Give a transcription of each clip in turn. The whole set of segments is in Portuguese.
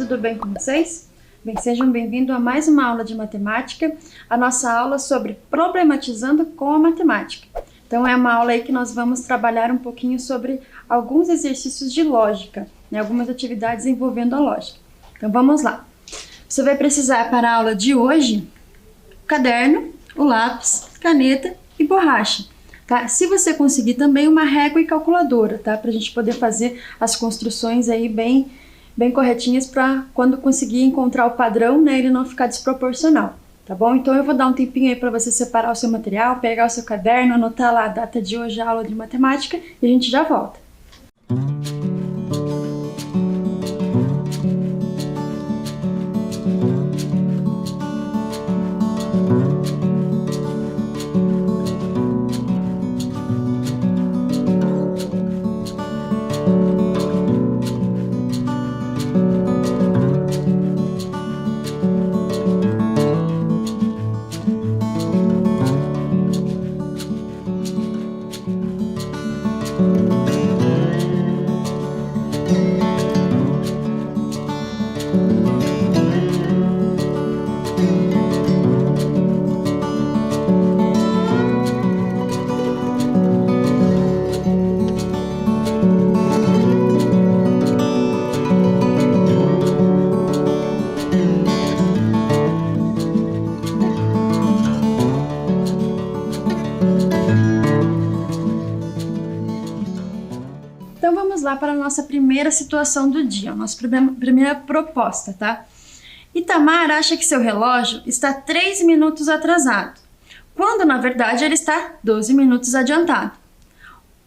tudo bem com vocês? Bem, sejam bem-vindos a mais uma aula de matemática, a nossa aula sobre problematizando com a matemática. Então é uma aula aí que nós vamos trabalhar um pouquinho sobre alguns exercícios de lógica, né? Algumas atividades envolvendo a lógica. Então vamos lá. Você vai precisar para a aula de hoje o caderno, o lápis, caneta e borracha. Tá? Se você conseguir também uma régua e calculadora, tá? Para a gente poder fazer as construções aí bem corretinhas para quando conseguir encontrar o padrão, né, ele não ficar desproporcional, tá bom? Então eu vou dar um tempinho aí para você separar o seu material, pegar o seu caderno, anotar lá a data de hoje, a aula de matemática, e a gente já volta. Então vamos lá para a nossa primeira situação do dia, a nossa primeira proposta, tá? Itamar acha que seu relógio está 3 minutos atrasado, quando na verdade ele está 12 minutos adiantado.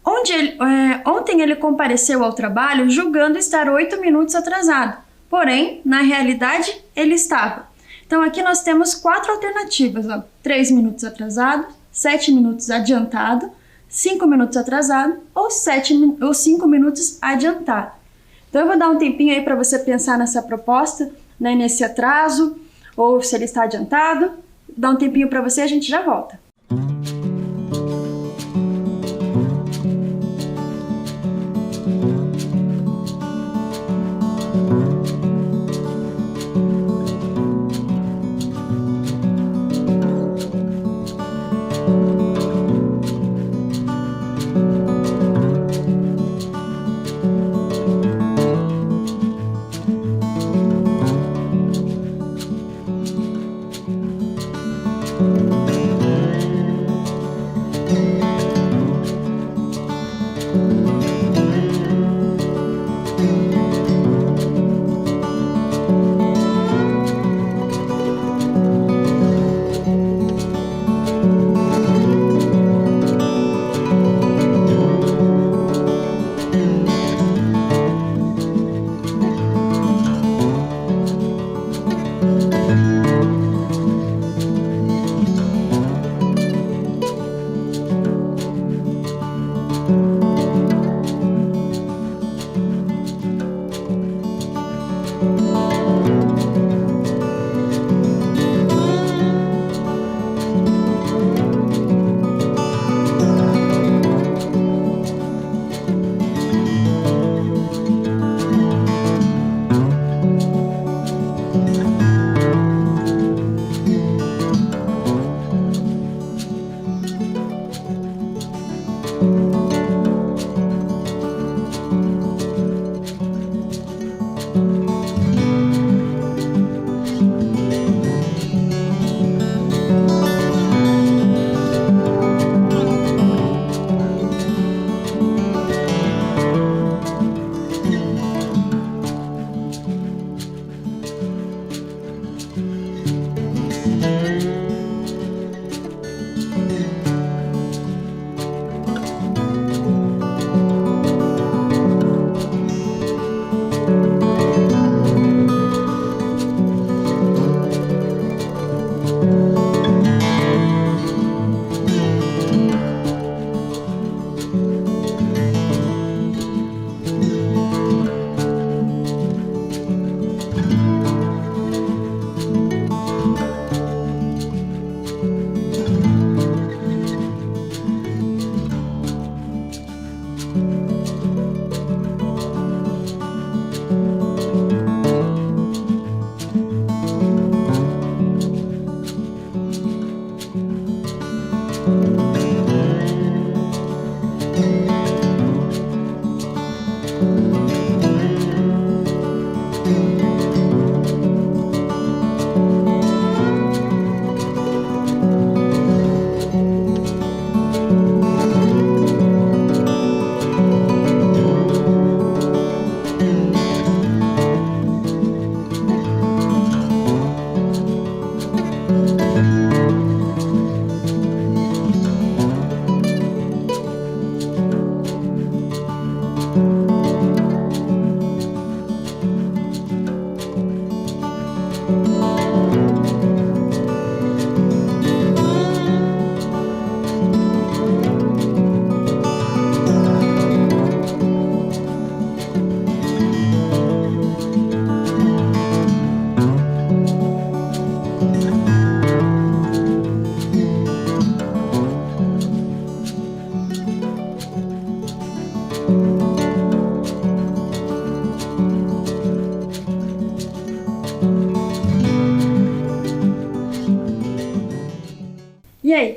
Ontem ele compareceu ao trabalho julgando estar 8 minutos atrasado, porém, na realidade, ele estava. Então aqui nós temos 4 alternativas, ó, 3 minutos atrasado, 7 minutos adiantado, 5 minutos atrasado ou 5 minutos adiantado. Então eu vou dar um tempinho aí para você pensar nessa proposta, né, nesse atraso, ou se ele está adiantado. Dá um tempinho para você e a gente já volta.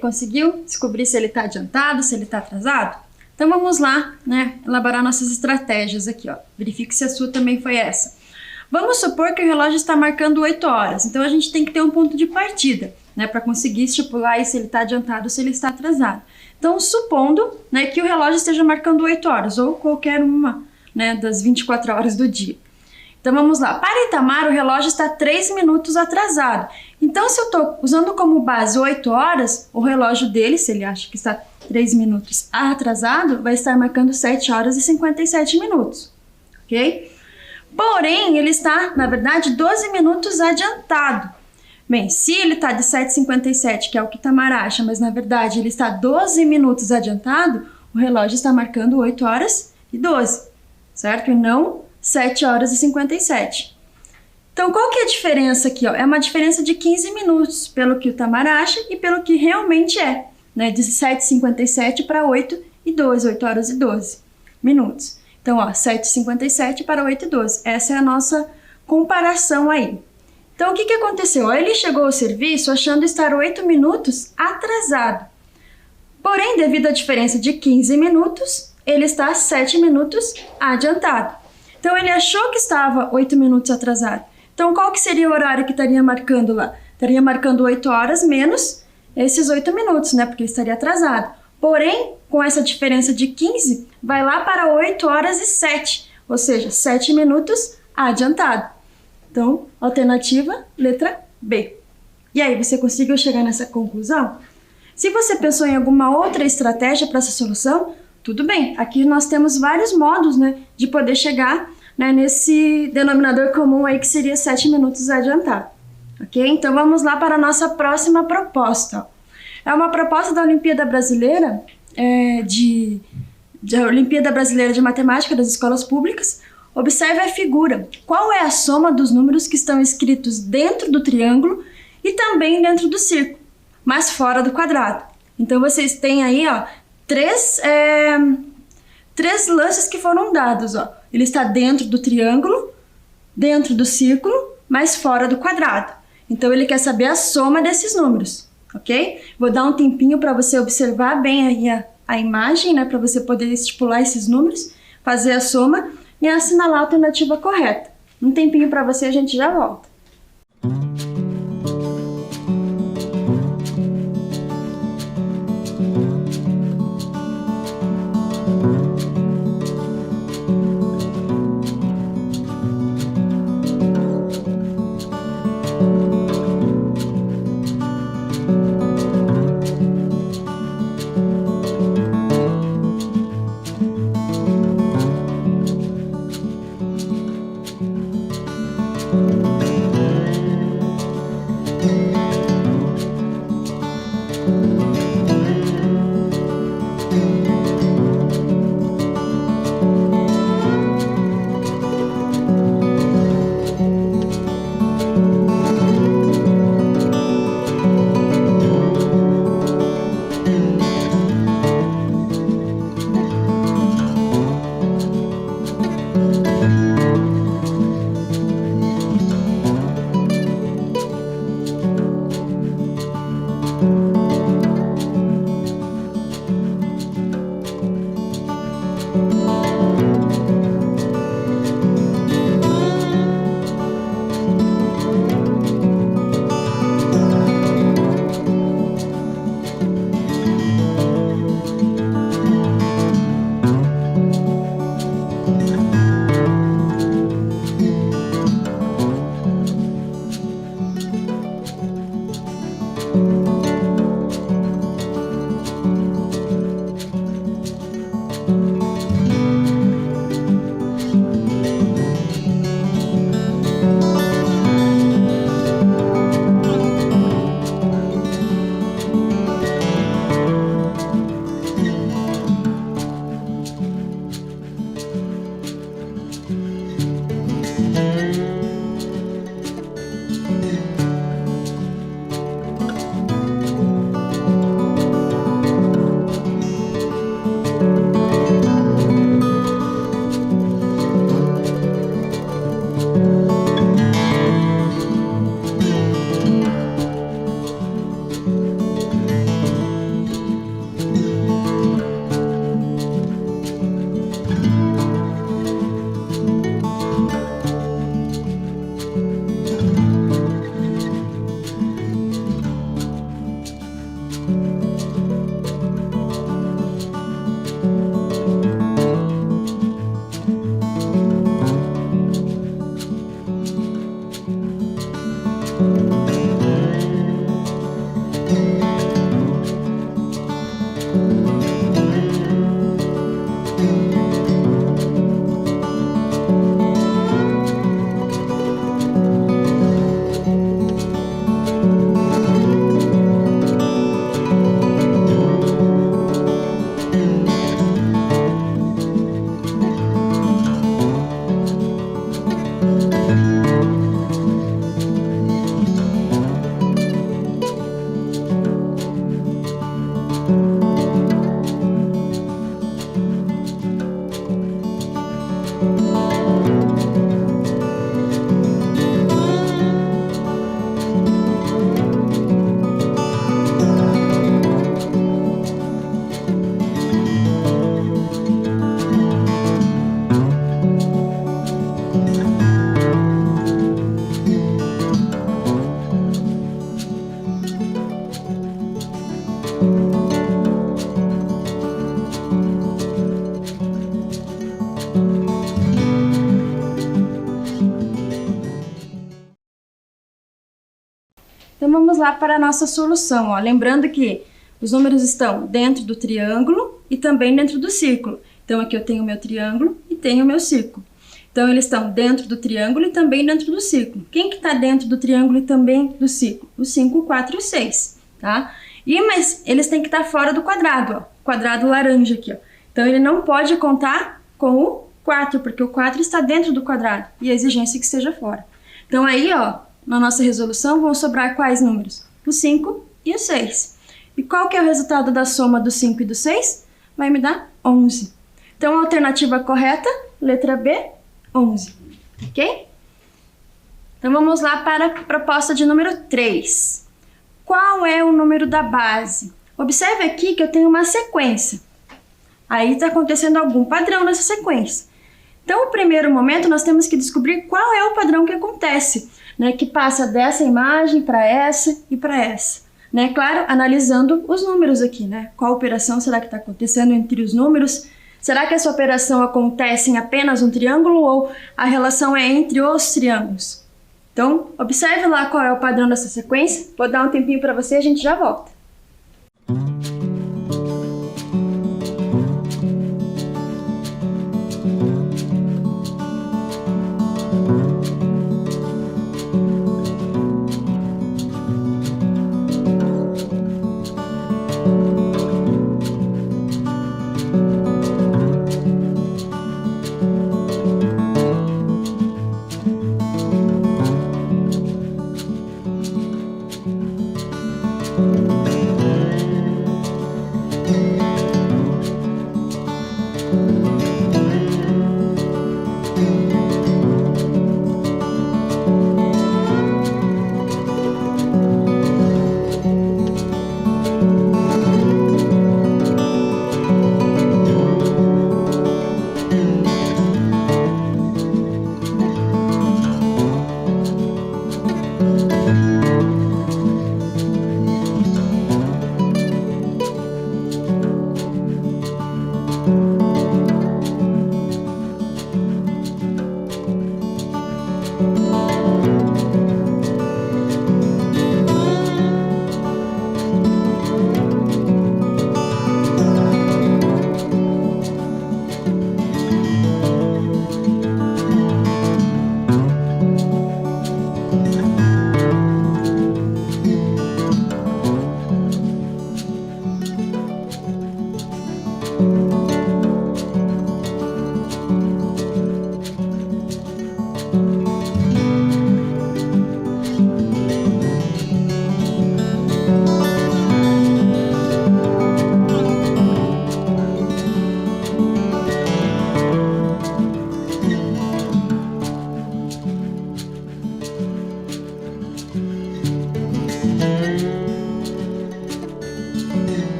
Conseguiu descobrir se ele está adiantado, se ele está atrasado? Então vamos lá, né, elaborar nossas estratégias aqui, ó. Verifique se a sua também foi essa. Vamos supor que o relógio está marcando 8 horas, então a gente tem que ter um ponto de partida, né, para conseguir estipular aí se ele está adiantado ou se ele está atrasado. Então, supondo, né, que o relógio esteja marcando 8 horas, ou qualquer uma, né, das 24 horas do dia. Então vamos lá, para Itamar o relógio está 3 minutos atrasado. Então se eu estou usando como base 8 horas, o relógio dele, se ele acha que está 3 minutos atrasado, vai estar marcando 7 horas e 57 minutos, ok? Porém, ele está, na verdade, 12 minutos adiantado. Bem, se ele está de 7h57, que é o que Itamar acha, mas na verdade ele está 12 minutos adiantado, o relógio está marcando 8 horas e 12, certo? E não 7 horas e 57. Então, qual que é a diferença aqui? Ó? É uma diferença de 15 minutos, pelo que o Itamar acha e pelo que realmente é, né? De 7h57 para 8 e 12, 8 horas e 12 minutos. Então, ó, 7h57 para 8 e 12. Essa é a nossa comparação aí. Então, o que aconteceu? Ó, ele chegou ao serviço achando estar 8 minutos atrasado. Porém, devido à diferença de 15 minutos, ele está 7 minutos adiantado. Então, ele achou que estava 8 minutos atrasado. Então, qual que seria o horário que estaria marcando lá? Estaria marcando 8 horas menos esses 8 minutos, né? Porque ele estaria atrasado. Porém, com essa diferença de 15, vai lá para 8 horas e 7, ou seja, 7 minutos adiantado. Então, alternativa, letra B. E aí, você conseguiu chegar nessa conclusão? Se você pensou em alguma outra estratégia para essa solução, tudo bem. Aqui nós temos vários modos, né, de poder chegar, né, nesse denominador comum aí que seria 7 minutos adiantado. Ok? Então, vamos lá para a nossa próxima proposta. É uma proposta da Olimpíada Brasileira, Olimpíada Brasileira de Matemática das Escolas Públicas. Observe a figura. Qual é a soma dos números que estão escritos dentro do triângulo e também dentro do círculo, mas fora do quadrado? Então, vocês têm aí, ó, três lances que foram dados. Ó. Ele está dentro do triângulo, dentro do círculo, mas fora do quadrado. Então, ele quer saber a soma desses números, ok? Vou dar um tempinho para você observar bem aí a imagem, né, para você poder estipular esses números, fazer a soma e assinalar a alternativa correta. Um tempinho para você, a gente já volta. Então vamos lá para a nossa solução. Ó. Lembrando que os números estão dentro do triângulo e também dentro do círculo. Então aqui eu tenho o meu triângulo e tenho o meu círculo. Então eles estão dentro do triângulo e também dentro do círculo. Quem que está dentro do triângulo e também do círculo? O 5, o 4 e o 6, tá? Mas eles têm que estar fora do quadrado, ó. Quadrado laranja aqui, ó. Então ele não pode contar com o 4, porque o 4 está dentro do quadrado e a exigência é que esteja fora. Então aí, ó, na nossa resolução vão sobrar quais números? O 5 e o 6. E qual que é o resultado da soma do 5 e do 6? Vai me dar 11. Então a alternativa correta, letra B, 11. Ok? Então vamos lá para a proposta de número 3. Qual é o número da base? Observe aqui que eu tenho uma sequência. Aí está acontecendo algum padrão nessa sequência. Então, no primeiro momento, nós temos que descobrir qual é o padrão que acontece, né? Que passa dessa imagem para essa e para essa. Né? Claro, analisando os números aqui, né? Qual operação será que está acontecendo entre os números? Será que essa operação acontece em apenas um triângulo ou a relação é entre os triângulos? Então, observe lá qual é o padrão dessa sequência. Vou dar um tempinho para você e a gente já volta.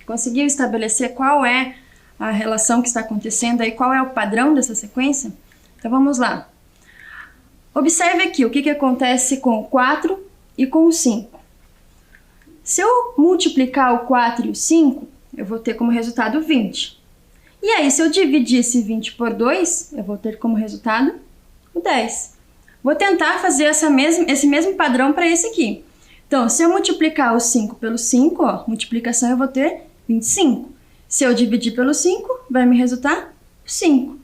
Conseguiu estabelecer qual é a relação que está acontecendo aí, qual é o padrão dessa sequência? Então vamos lá. Observe aqui o que acontece com o 4 e com o 5. Se eu multiplicar o 4 e o 5, eu vou ter como resultado 20. E aí, se eu dividir esse 20 por 2, eu vou ter como resultado o 10. Vou tentar fazer esse mesmo padrão para esse aqui. Então, se eu multiplicar o 5 pelo 5, ó, multiplicação, eu vou ter 25. Se eu dividir pelo 5, vai me resultar 5.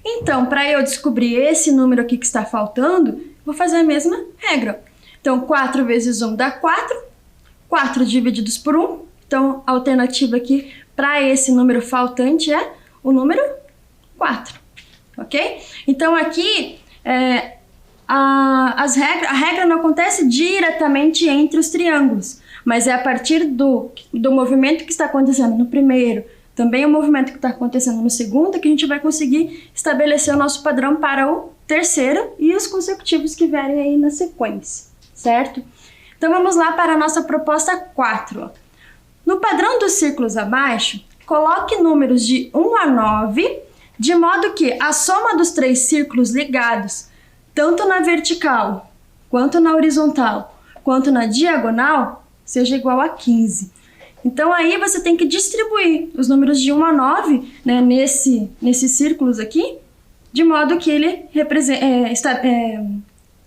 Então, para eu descobrir esse número aqui que está faltando, vou fazer a mesma regra. Então, 4 vezes 1 dá 4. 4 divididos por 1. Então, a alternativa aqui para esse número faltante é o número 4. Ok? Então, aqui, a regra não acontece diretamente entre os triângulos, mas é a partir do movimento que está acontecendo no primeiro, também o movimento que está acontecendo no segundo, que a gente vai conseguir estabelecer o nosso padrão para o terceiro e os consecutivos que vierem aí na sequência, certo? Então vamos lá para a nossa proposta 4. No padrão dos círculos abaixo, coloque números de 1 a 9, de modo que a soma dos 3 círculos ligados, tanto na vertical, quanto na horizontal, quanto na diagonal, seja igual a 15. Então, aí você tem que distribuir os números de 1 a 9, né, nesses círculos aqui, de modo que ele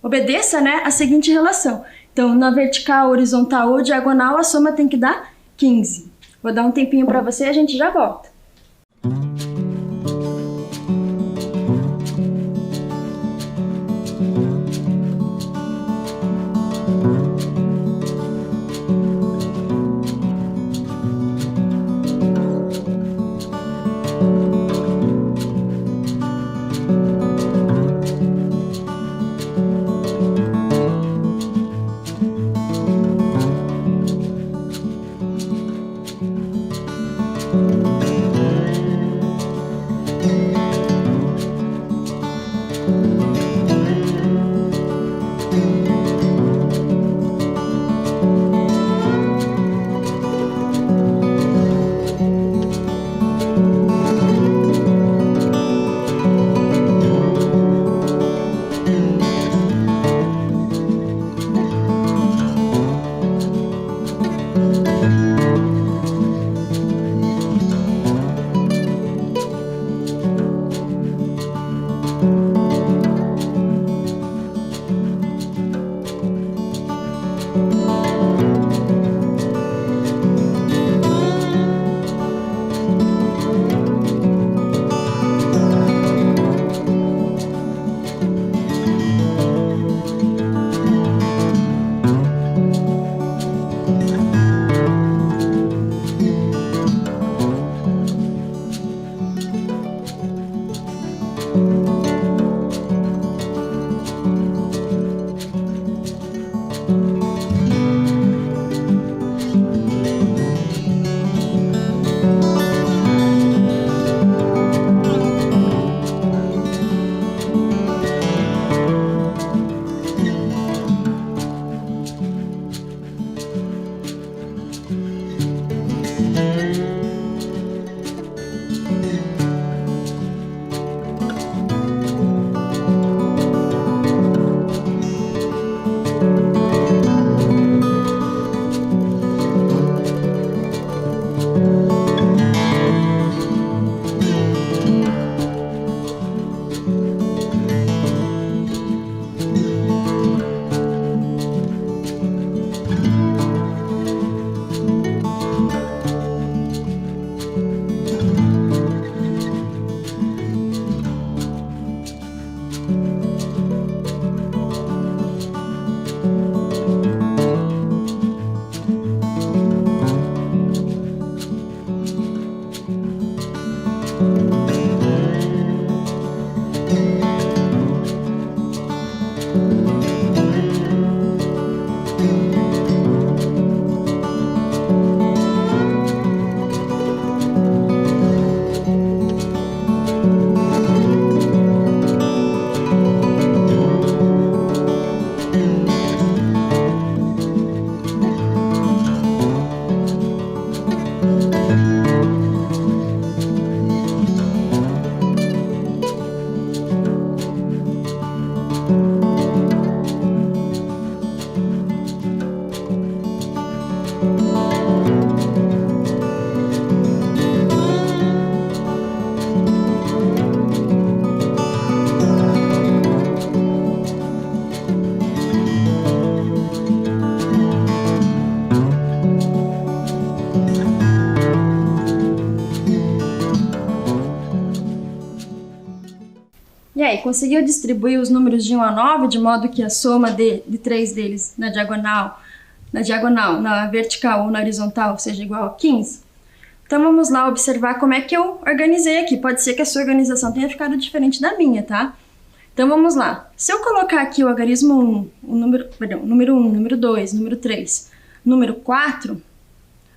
obedeça, né, a seguinte relação. Então, na vertical, horizontal ou diagonal, a soma tem que dar 15. Vou dar um tempinho para você e a gente já volta. E aí, conseguiu distribuir os números de 1 a 9 de modo que a soma de 3 deles na diagonal, na vertical ou na horizontal seja igual a 15? Então vamos lá observar como é que eu organizei aqui. Pode ser que a sua organização tenha ficado diferente da minha, tá? Então vamos lá. Se eu colocar aqui o algarismo 1, número 1, número 2, número 3, número 4,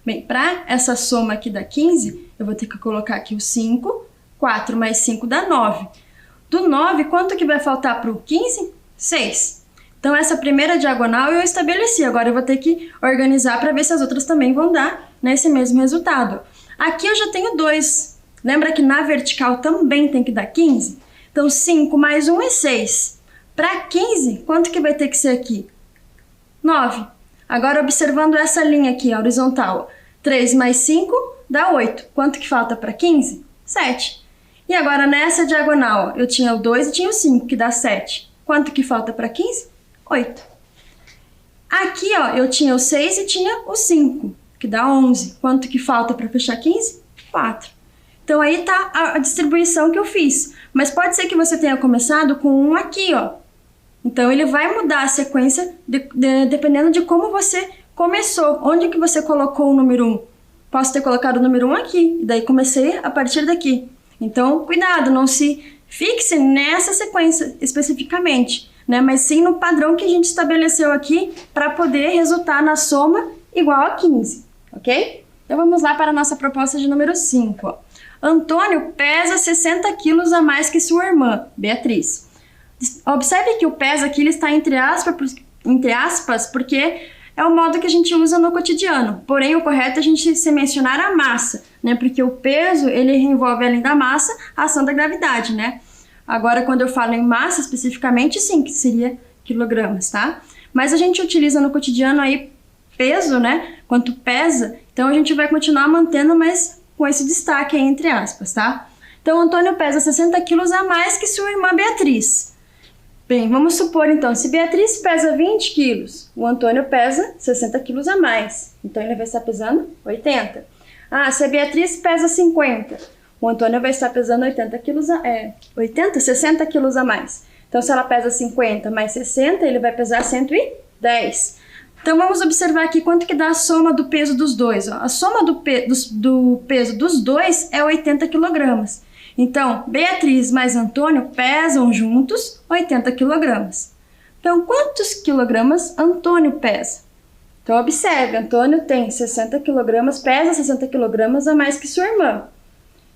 bem, para essa soma aqui dá 15, eu vou ter que colocar aqui o 5, 4 mais 5 dá 9. Do 9, quanto que vai faltar para o 15? 6. Então, essa primeira diagonal eu estabeleci. Agora, eu vou ter que organizar para ver se as outras também vão dar nesse mesmo resultado. Aqui eu já tenho 2. Lembra que na vertical também tem que dar 15? Então, 5 mais 1 é 6. Para 15, quanto que vai ter que ser aqui? 9. Agora, observando essa linha aqui, a horizontal. 3 mais 5 dá 8. Quanto que falta para 15? 7. E agora, nessa diagonal, eu tinha o 2 e tinha o 5, que dá 7. Quanto que falta para 15? 8. Aqui, ó, eu tinha o 6 e tinha o 5, que dá 11. Quanto que falta para fechar 15? 4. Então, aí tá a distribuição que eu fiz. Mas pode ser que você tenha começado com 1 aqui, ó. Então, ele vai mudar a sequência dependendo de como você começou. Onde que você colocou o número 1? Posso ter colocado o número 1 aqui, e daí comecei a partir daqui. Então, cuidado, não se fixe nessa sequência especificamente, né? Mas sim no padrão que a gente estabeleceu aqui para poder resultar na soma igual a 15, ok? Então, vamos lá para a nossa proposta de número 5. Ó. Antônio pesa 60 quilos a mais que sua irmã, Beatriz. Observe que o pesa aqui ele está entre aspas, porque é o modo que a gente usa no cotidiano. Porém, o correto é a gente se mencionar a massa, né? Porque o peso, ele envolve, além da massa, a ação da gravidade, né? Agora, quando eu falo em massa especificamente, sim, que seria quilogramas, tá? Mas a gente utiliza no cotidiano aí peso, né? Quanto pesa. Então, a gente vai continuar mantendo, mas com esse destaque aí, entre aspas, tá? Então, Antônio pesa 60 quilos a mais que sua irmã Beatriz. Bem, vamos supor então, se Beatriz pesa 20 quilos, o Antônio pesa 60 quilos a mais. Então, ele vai estar pesando 80. Ah, se a Beatriz pesa 50, o Antônio vai estar pesando 60 quilos a mais. Então, se ela pesa 50 mais 60, ele vai pesar 110. Então, vamos observar aqui quanto que dá a soma do peso dos dois. Ó. A soma do peso dos dois é 80 quilogramas. Então, Beatriz mais Antônio pesam juntos 80 quilogramas. Então, quantos quilogramas Antônio pesa? Então, observe, Antônio tem 60 quilogramas, pesa 60 quilogramas a mais que sua irmã.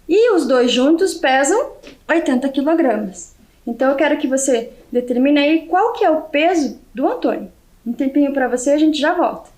E os dois juntos pesam 80 quilogramas. Então, eu quero que você determine aí qual que é o peso do Antônio. Um tempinho para você, a gente já volta.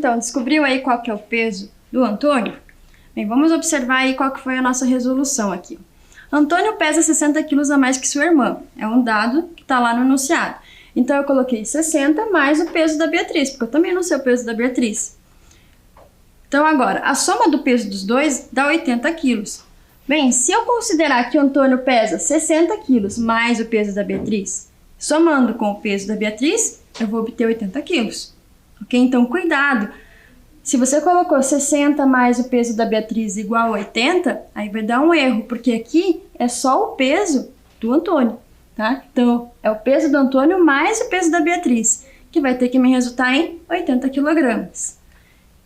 Então, descobriu aí qual que é o peso do Antônio? Bem, vamos observar aí qual que foi a nossa resolução aqui. Antônio pesa 60 quilos a mais que sua irmã. É um dado que está lá no enunciado. Então, eu coloquei 60 mais o peso da Beatriz, porque eu também não sei o peso da Beatriz. Então, agora, a soma do peso dos dois dá 80 quilos. Bem, se eu considerar que o Antônio pesa 60 quilos mais o peso da Beatriz, somando com o peso da Beatriz, eu vou obter 80 quilos. Ok? Então, cuidado. Se você colocou 60 mais o peso da Beatriz igual a 80, aí vai dar um erro, porque aqui é só o peso do Antônio, tá? Então, é o peso do Antônio mais o peso da Beatriz, que vai ter que me resultar em 80 quilogramas.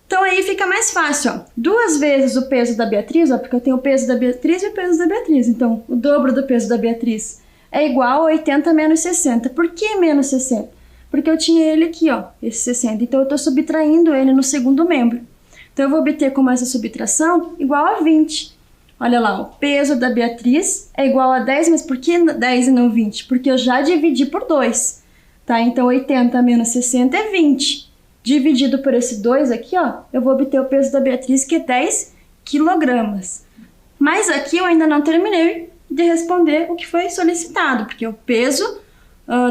Então, aí fica mais fácil, ó. 2 vezes o peso da Beatriz, ó, porque eu tenho o peso da Beatriz e o peso da Beatriz. Então, o dobro do peso da Beatriz é igual a 80 menos 60. Por que menos 60? Porque eu tinha ele aqui, ó, esse 60. Então, eu estou subtraindo ele no segundo membro. Então, eu vou obter como essa subtração igual a 20. Olha lá, o peso da Beatriz é igual a 10, mas por que 10 e não 20? Porque eu já dividi por 2, tá? Então, 80 menos 60 é 20. Dividido por esse 2 aqui, ó, eu vou obter o peso da Beatriz, que é 10 quilogramas. Mas aqui eu ainda não terminei de responder o que foi solicitado, porque é o peso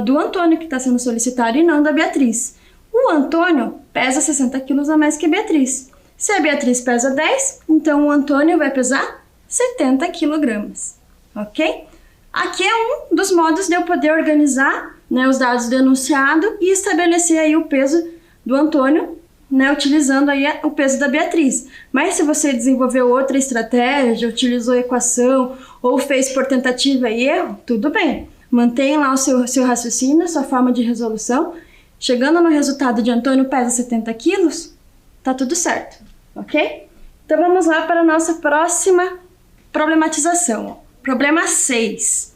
do Antônio que está sendo solicitado e não da Beatriz. O Antônio pesa 60 quilos a mais que a Beatriz. Se a Beatriz pesa 10, então o Antônio vai pesar 70 quilogramas, ok? Aqui é um dos modos de eu poder organizar, né, os dados do enunciado e estabelecer aí o peso do Antônio, né, utilizando aí o peso da Beatriz. Mas se você desenvolveu outra estratégia, utilizou equação ou fez por tentativa e erro, tudo bem. Mantenha lá o seu raciocínio, sua forma de resolução. Chegando no resultado de Antônio pesa 70 quilos, tá tudo certo, ok? Então vamos lá para a nossa próxima problematização. Problema 6.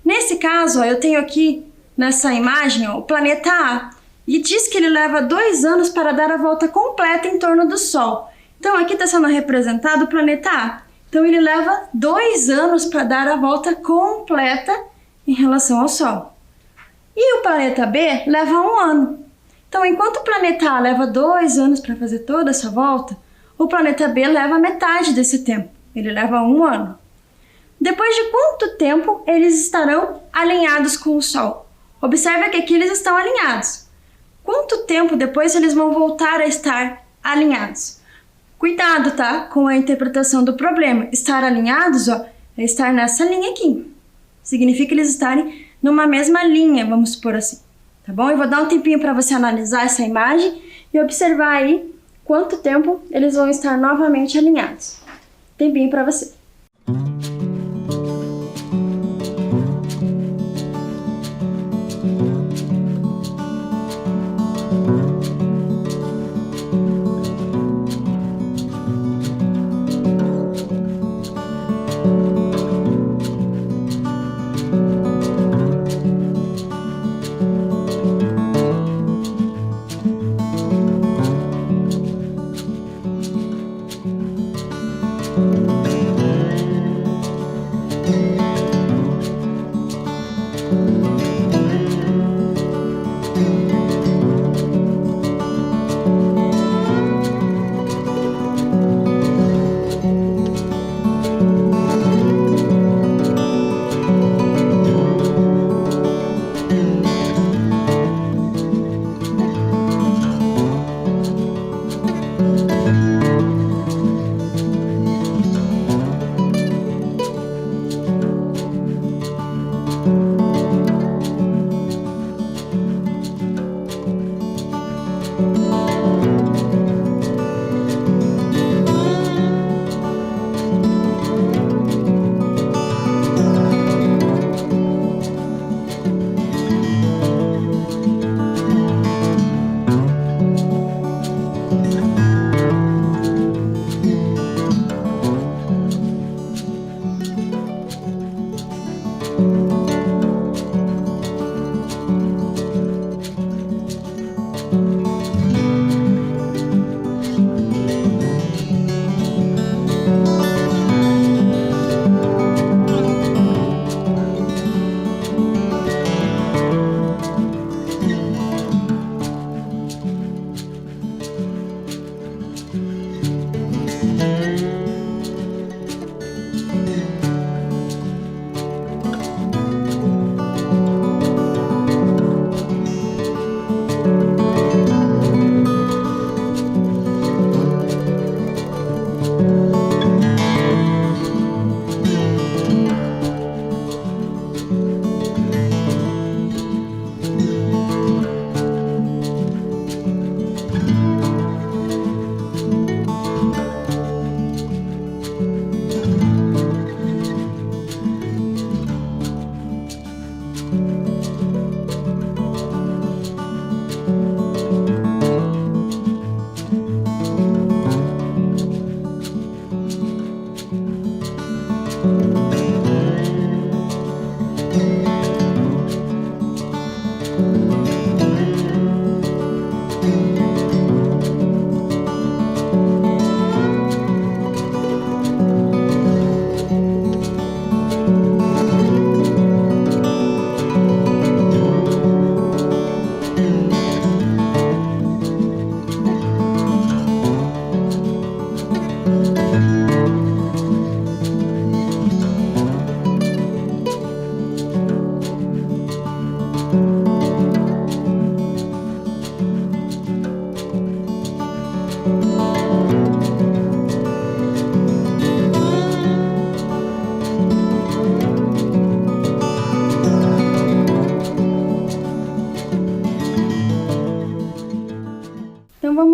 Nesse caso, ó, eu tenho aqui nessa imagem, ó, o planeta A. E diz que ele leva 2 anos para dar a volta completa em torno do Sol. Então, aqui está sendo representado o planeta A. Então, ele leva 2 anos para dar a volta completa em relação ao Sol. E o planeta B leva 1 ano. Então, enquanto o planeta A leva 2 anos para fazer toda essa volta, o planeta B leva metade desse tempo. Ele leva 1 ano. Depois de quanto tempo eles estarão alinhados com o Sol? Observe que aqui eles estão alinhados. Quanto tempo depois eles vão voltar a estar alinhados? Cuidado, tá? Com a interpretação do problema. Estar alinhados, ó, é estar nessa linha aqui. Significa eles estarem numa mesma linha, vamos supor assim. Tá bom? Eu vou dar um tempinho para você analisar essa imagem e observar aí quanto tempo eles vão estar novamente alinhados. Tempinho para você.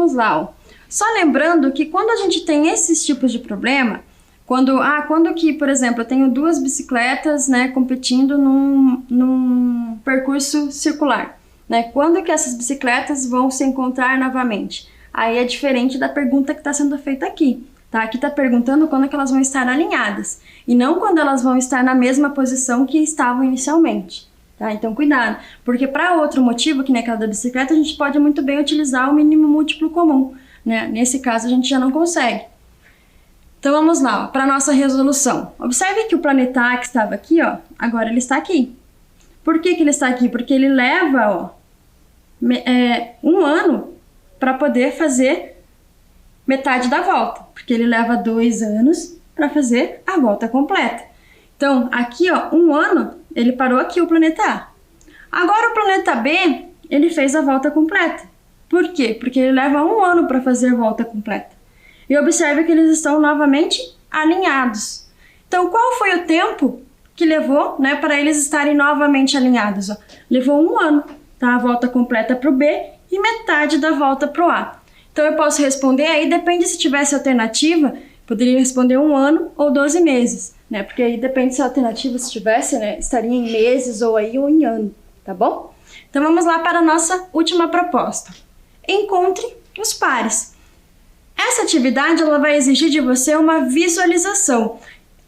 vamos lá, ó. Só lembrando que quando a gente tem esses tipos de problema, quando que, por exemplo, eu tenho duas bicicletas, né, competindo num percurso circular, né? Quando que essas bicicletas vão se encontrar novamente? Aí é diferente da pergunta que está sendo feita aqui, tá? Aqui está perguntando quando que elas vão estar alinhadas, e não quando elas vão estar na mesma posição que estavam inicialmente, tá? Então cuidado, porque para outro motivo, que nem aquela da bicicleta, a gente pode muito bem utilizar o mínimo múltiplo comum, né? Nesse caso a gente já não consegue. Então vamos lá, para a nossa resolução. Observe que o planeta A que estava aqui, ó, agora ele está aqui. Por que ele está aqui? Porque ele leva, ó, um ano para poder fazer metade da volta. Porque ele leva 2 anos para fazer a volta completa. Então, aqui, ó, um ano, ele parou aqui o planeta A. Agora o planeta B, ele fez a volta completa. Por quê? Porque ele leva 1 ano para fazer a volta completa. E observe que eles estão novamente alinhados. Então, qual foi o tempo que levou, né, para eles estarem novamente alinhados? Ó? Levou 1 ano, tá? A volta completa para o B e metade da volta para o A. Então, eu posso responder aí, depende se tivesse alternativa, poderia responder 1 ano ou 12 meses, né? Porque aí depende se a alternativa se tivesse, né, estaria em meses ou em ano, tá bom? Então, vamos lá para a nossa última proposta. Encontre os pares. Essa atividade ela vai exigir de você uma visualização.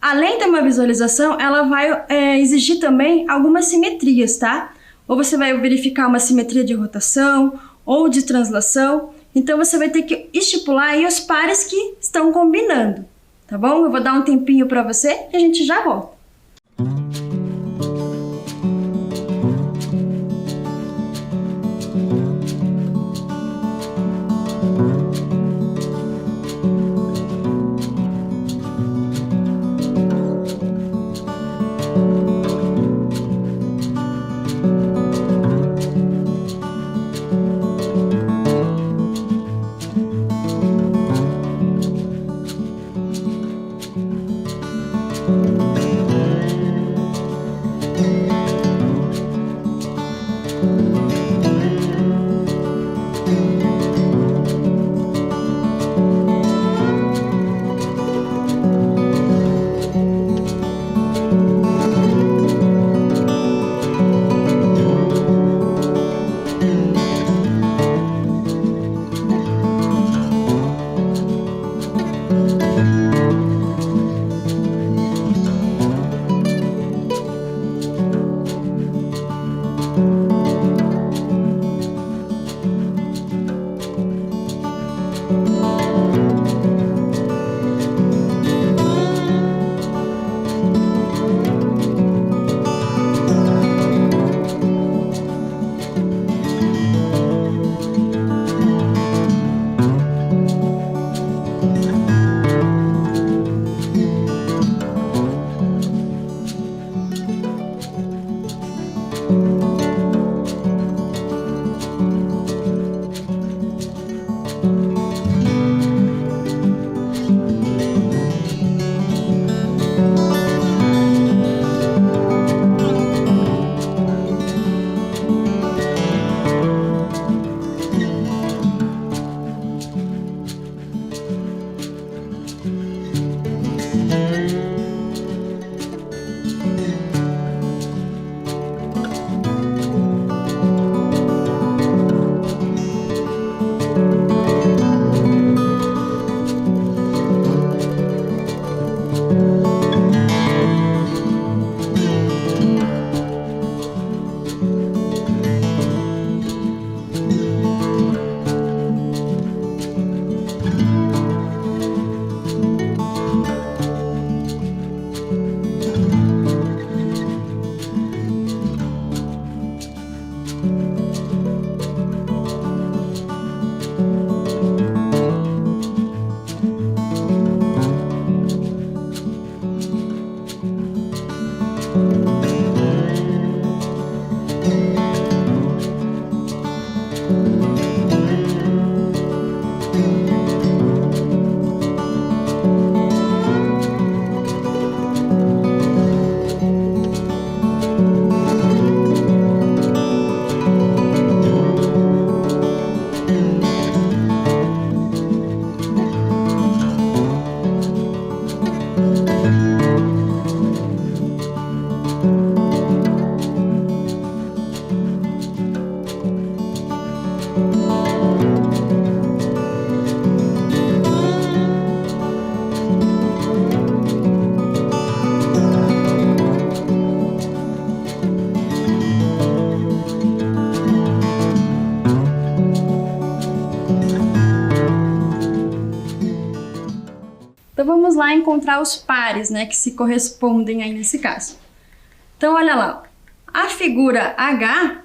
Além de uma visualização, ela vai exigir também algumas simetrias, tá? Ou você vai verificar uma simetria de rotação ou de translação. Então você vai ter que estipular aí os pares que estão combinando, tá bom? Eu vou dar um tempinho para você e a gente já volta. vamos lá encontrar os pares, né, que se correspondem aí nesse caso. Então, olha lá, a figura H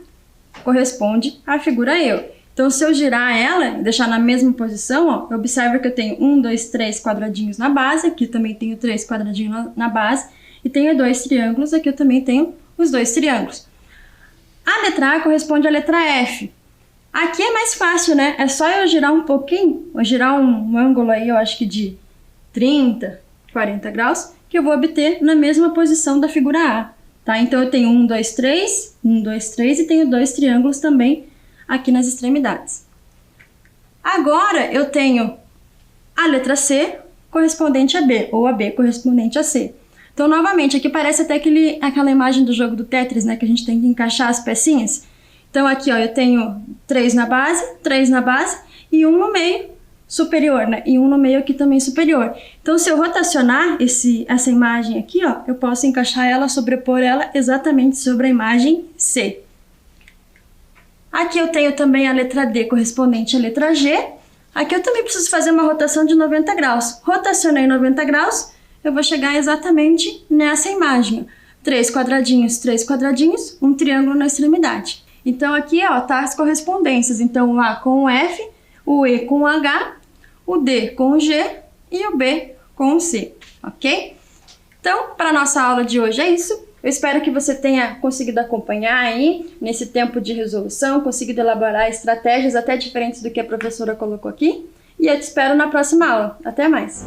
corresponde à figura E. Então, se eu girar ela e deixar na mesma posição, ó, observa que eu tenho 1, 2, 3 quadradinhos na base, aqui também tenho 3 quadradinhos na base, e tenho 2 triângulos, aqui eu também tenho os 2 triângulos. A letra A corresponde à letra F. Aqui é mais fácil, né? É só eu girar um pouquinho, vou girar um ângulo aí, eu acho que de 30, 40 graus, que eu vou obter na mesma posição da figura A, tá? Então, eu tenho 1, 2, 3, 1, 2, 3 e tenho 2 triângulos também aqui nas extremidades. Agora, eu tenho a letra C correspondente a B, ou a B correspondente a C. Então, novamente, aqui parece até aquela imagem do jogo do Tetris, né? Que a gente tem que encaixar as pecinhas. Então, aqui, ó, eu tenho 3 na base e 1 no meio superior, né? E 1 no meio aqui também superior. Então, se eu rotacionar essa imagem aqui, ó, eu posso encaixar ela, sobrepor ela exatamente sobre a imagem C. Aqui eu tenho também a letra D correspondente à letra G. Aqui eu também preciso fazer uma rotação de 90 graus. Rotacionei 90 graus, eu vou chegar exatamente nessa imagem. 3 quadradinhos, um triângulo na extremidade. Então aqui, ó, tá as correspondências. Então o A com o F, o E com o H, o D com o G e o B com o C, ok? Então, para a nossa aula de hoje é isso. Eu espero que você tenha conseguido acompanhar aí nesse tempo de resolução, conseguido elaborar estratégias até diferentes do que a professora colocou aqui. E eu te espero na próxima aula. Até mais!